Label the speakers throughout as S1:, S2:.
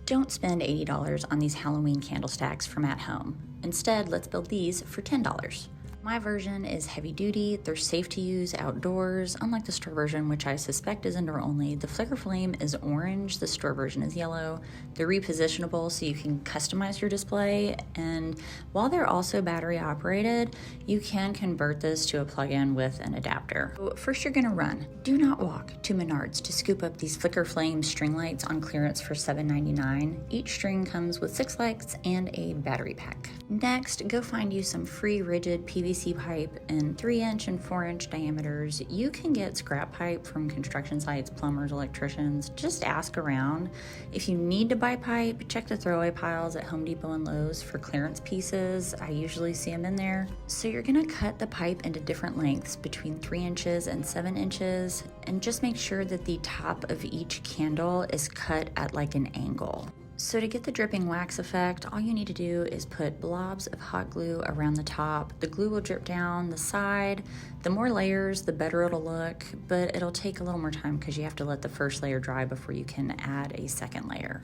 S1: Don't spend $80 on these Halloween candle stacks from at home. Instead, let's build these for $10. My version is heavy duty, they're safe to use outdoors, unlike the store version, which I suspect is indoor only. The flicker flame is orange, the store version is yellow. They're repositionable so you can customize your display, and while they're also battery operated, you can convert this to a plug-in with an adapter. So first you're gonna run. Do not walk to Menards to scoop up these flicker flame string lights on clearance for $7.99. Each string comes with 6 lights and a battery pack. Next, go find you some free rigid PVC pipe in 3-inch and 4-inch diameters. You can get scrap pipe from construction sites, plumbers, electricians. Just ask around. If you need to buy pipe, check the throwaway piles at Home Depot and Lowe's for clearance pieces. I usually see them in there. So you're gonna cut the pipe into different lengths between 3 inches and 7 inches, and just make sure that the top of each candle is cut at like an angle. So to get the dripping wax effect, all you need to do is put blobs of hot glue around the top. The glue will drip down the side. The more layers, the better it'll look, but it'll take a little more time because you have to let the first layer dry before you can add a second layer.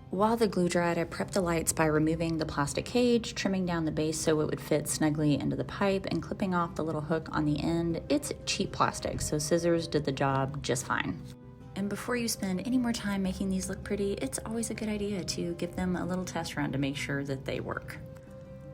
S1: While the glue dried, I prepped the lights by removing the plastic cage, trimming down the base so it would fit snugly into the pipe, and clipping off the little hook on the end. It's cheap plastic, so scissors did the job just fine. And before you spend any more time making these look pretty, it's always a good idea to give them a little test run to make sure that they work.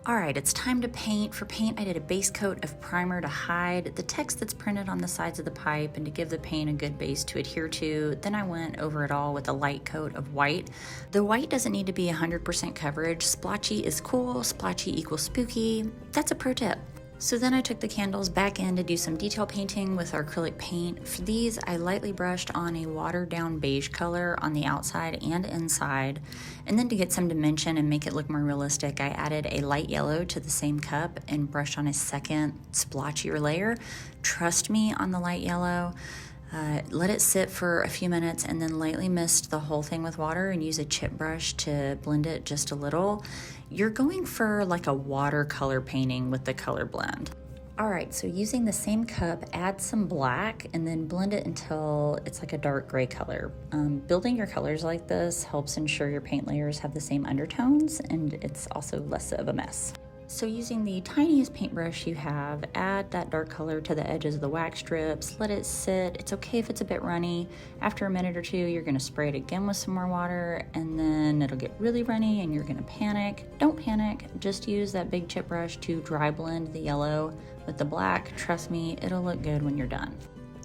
S1: All right, it's time to paint. For paint, I did a base coat of primer to hide the text that's printed on the sides of the pipe and to give the paint a good base to adhere to. Then I went over it all with a light coat of white. The white doesn't need to be 100% coverage. Splotchy is cool, splotchy equals spooky. That's a pro tip. So then I took the candles back in to do some detail painting with acrylic paint. For these, I lightly brushed on a watered down beige color on the outside and inside. And then to get some dimension and make it look more realistic, I added a light yellow to the same cup and brushed on a second splotchier layer. Trust me on the light yellow. Let it sit for a few minutes and then lightly mist the whole thing with water and use a chip brush to blend it just a little. You're going for like a watercolor painting with the color blend. All right, so using the same cup, add some black and then blend it until it's like a dark gray color. Building your colors like this helps ensure your paint layers have the same undertones, and it's also less of a mess. So using the tiniest paintbrush you have, add that dark color to the edges of the wax strips, let it sit. It's okay if it's a bit runny. After a minute or two, you're gonna spray it again with some more water, and then it'll get really runny and you're gonna panic. Don't panic, just use that big chip brush to dry blend the yellow with the black. Trust me, it'll look good when you're done.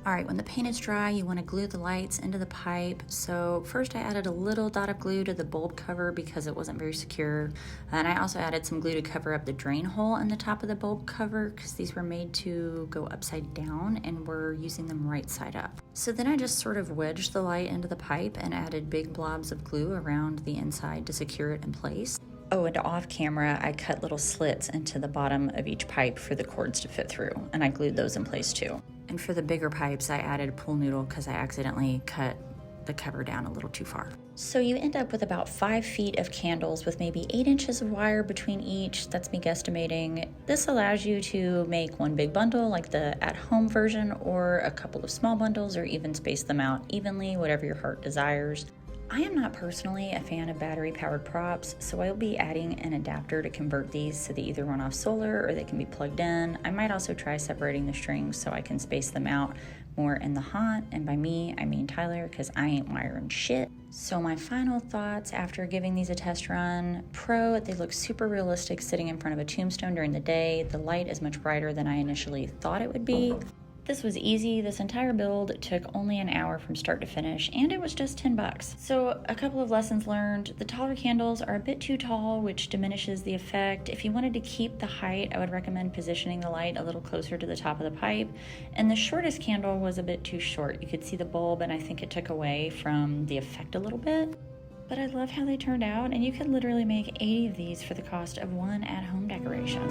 S1: All right, when the paint is dry, you want to glue the lights into the pipe. So first I added a little dot of glue to the bulb cover because it wasn't very secure. And I also added some glue to cover up the drain hole in the top of the bulb cover because these were made to go upside down and we're using them right side up. So then I just sort of wedged the light into the pipe and added big blobs of glue around the inside to secure it in place. Oh, and off camera, I cut little slits into the bottom of each pipe for the cords to fit through, and I glued those in place too. And for the bigger pipes, I added a pool noodle because I accidentally cut the cover down a little too far. So you end up with about 5 feet of candles with maybe 8 inches of wire between each. That's me guesstimating. This allows you to make one big bundle like the at-home version, or a couple of small bundles, or even space them out evenly, whatever your heart desires. I am not personally a fan of battery-powered props, so I will be adding an adapter to convert these so they either run off solar or they can be plugged in. I might also try separating the strings so I can space them out more in the haunt, and by me, I mean Tyler, because I ain't wiring shit. So my final thoughts after giving these a test run: pro, they look super realistic sitting in front of a tombstone during the day. The light is much brighter than I initially thought it would be. This was easy. This entire build took only an hour from start to finish, and it was just $10. So a couple of lessons learned: the taller candles are a bit too tall, which diminishes the effect. If you wanted to keep the height, I would recommend positioning the light a little closer to the top of the pipe. And the shortest candle was a bit too short. You could see the bulb, and I think it took away from the effect a little bit. But I love how they turned out, and you could literally make 80 of these for the cost of one at-home decoration.